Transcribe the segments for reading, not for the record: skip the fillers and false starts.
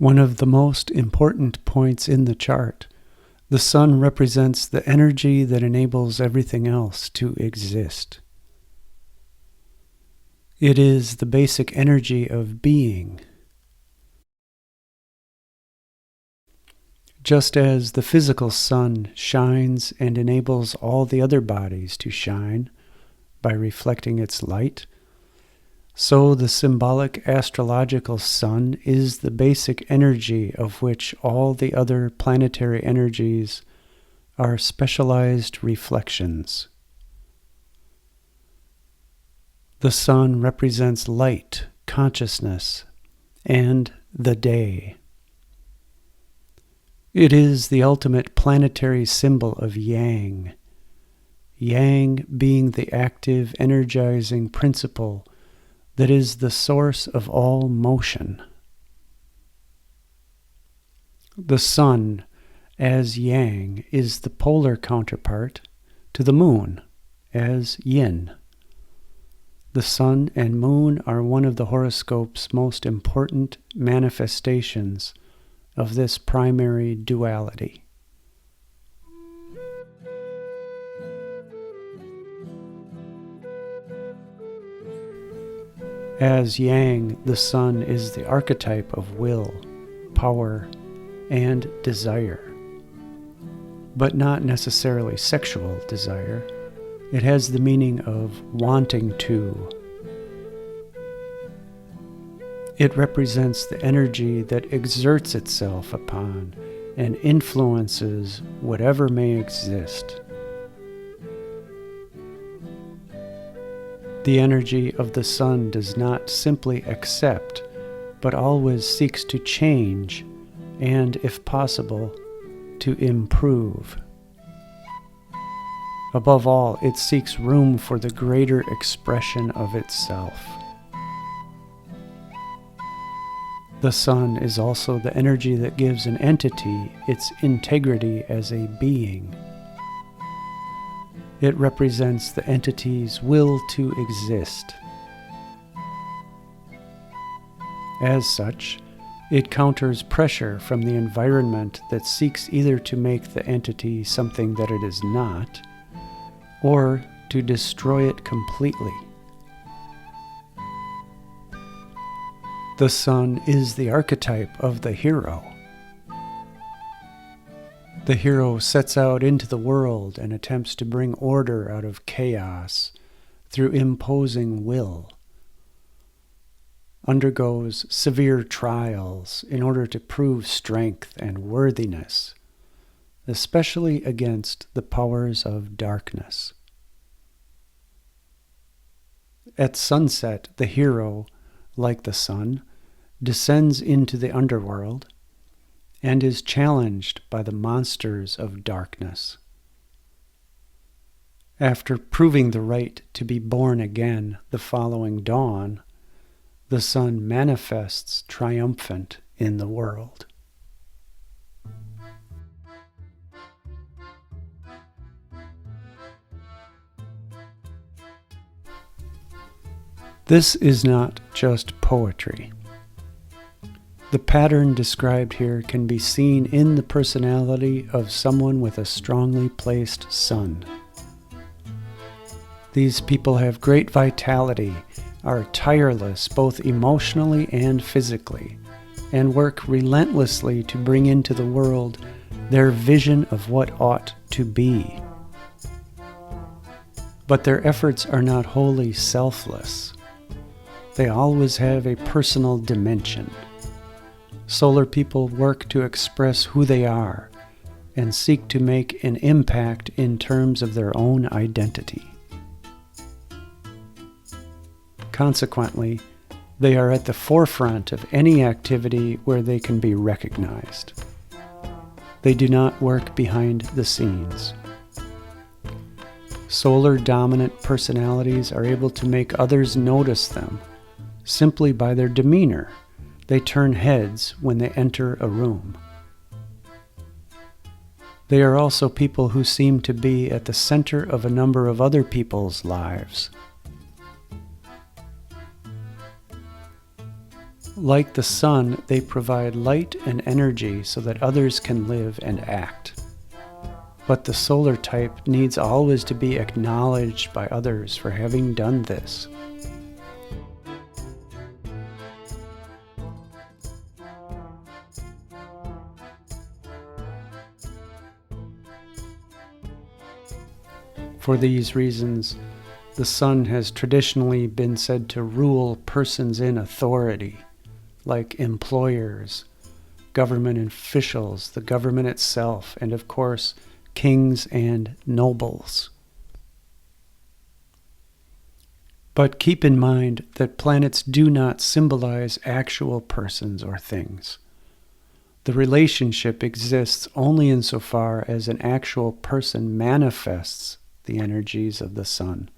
One of the most important points in the chart, the sun represents the energy that enables everything else to exist. It is the basic energy of being. Just as the physical sun shines and enables all the other bodies to shine by reflecting its light, so the symbolic astrological sun is the basic energy of which all the other planetary energies are specialized reflections. The sun represents light, consciousness, and the day. It is the ultimate planetary symbol of yang, yang being the active, energizing principle that is the source of all motion. The sun, as yang, is the polar counterpart to the moon, as yin. The sun and moon are one of the horoscope's most important manifestations of this primary duality. As yang, the sun is the archetype of will, power, and desire, but not necessarily sexual desire. It has the meaning of wanting to. It represents the energy that exerts itself upon and influences whatever may exist. The energy of the sun does not simply accept, but always seeks to change and, if possible, to improve. Above all, it seeks room for the greater expression of itself. The sun is also the energy that gives an entity its integrity as a being. It represents the entity's will to exist. As such, it counters pressure from the environment that seeks either to make the entity something that it is not, or to destroy it completely. The sun is the archetype of the hero. The hero sets out into the world and attempts to bring order out of chaos through imposing will, undergoes severe trials in order to prove strength and worthiness, especially against the powers of darkness. At sunset, the hero, like the sun, descends into the underworld and is challenged by the monsters of darkness. After proving the right to be born again the following dawn, the sun manifests triumphant in the world. This is not just poetry. The pattern described here can be seen in the personality of someone with a strongly placed sun. These people have great vitality, are tireless both emotionally and physically, and work relentlessly to bring into the world their vision of what ought to be. But their efforts are not wholly selfless. They always have a personal dimension. Solar people work to express who they are and seek to make an impact in terms of their own identity. Consequently, they are at the forefront of any activity where they can be recognized. They do not work behind the scenes. Solar dominant personalities are able to make others notice them simply by their demeanor. They turn heads when they enter a room. They are also people who seem to be at the center of a number of other people's lives. Like the sun, they provide light and energy so that others can live and act. But the solar type needs always to be acknowledged by others for having done this. For these reasons, the sun has traditionally been said to rule persons in authority, like employers, government officials, the government itself, and of course, kings and nobles. But keep in mind that planets do not symbolize actual persons or things. The relationship exists only insofar as an actual person manifests the energies of the sun.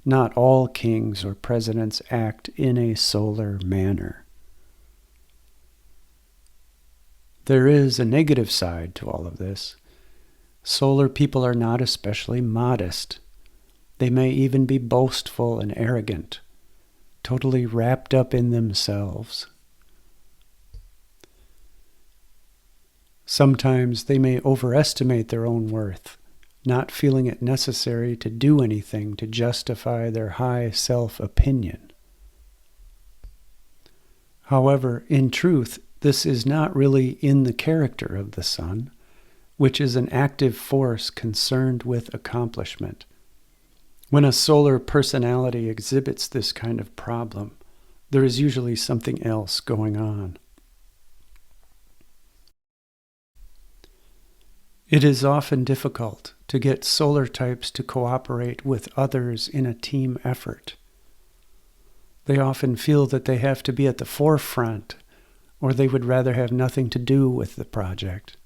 Not all kings or presidents act in a solar manner. There is a negative side to all of this. Solar people are not especially modest. They may even be boastful and arrogant, totally wrapped up in themselves. Sometimes they may overestimate their own worth, not feeling it necessary to do anything to justify their high self-opinion. However, in truth, this is not really in the character of the sun, which is an active force concerned with accomplishment. When a solar personality exhibits this kind of problem, there is usually something else going on. It is often difficult to get solar types to cooperate with others in a team effort. They often feel that they have to be at the forefront, or they would rather have nothing to do with the project.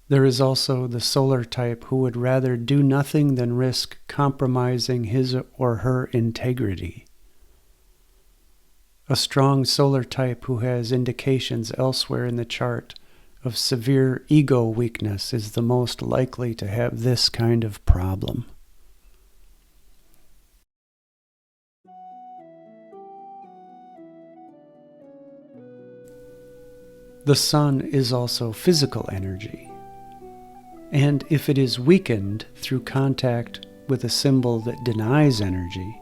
There is also the solar type who would rather do nothing than risk compromising his or her integrity. A strong solar type who has indications elsewhere in the chart of severe ego weakness is the most likely to have this kind of problem. The sun is also physical energy, and if it is weakened through contact with a symbol that denies energy,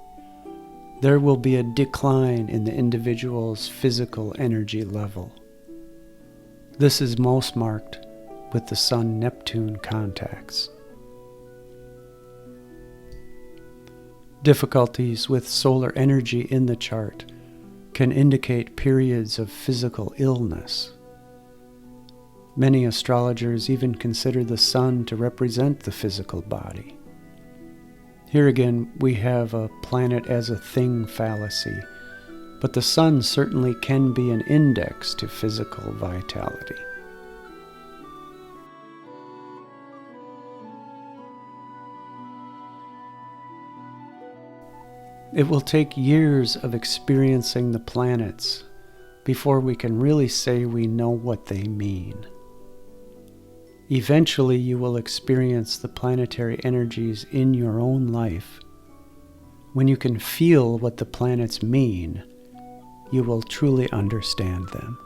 there will be a decline in the individual's physical energy level. This is most marked with the Sun-Neptune contacts. Difficulties with solar energy in the chart can indicate periods of physical illness. Many astrologers even consider the sun to represent the physical body. Here again, we have a planet as a thing fallacy, but the sun certainly can be an index to physical vitality. It will take years of experiencing the planets before we can really say we know what they mean. Eventually, you will experience the planetary energies in your own life. When you can feel what the planets mean, you will truly understand them.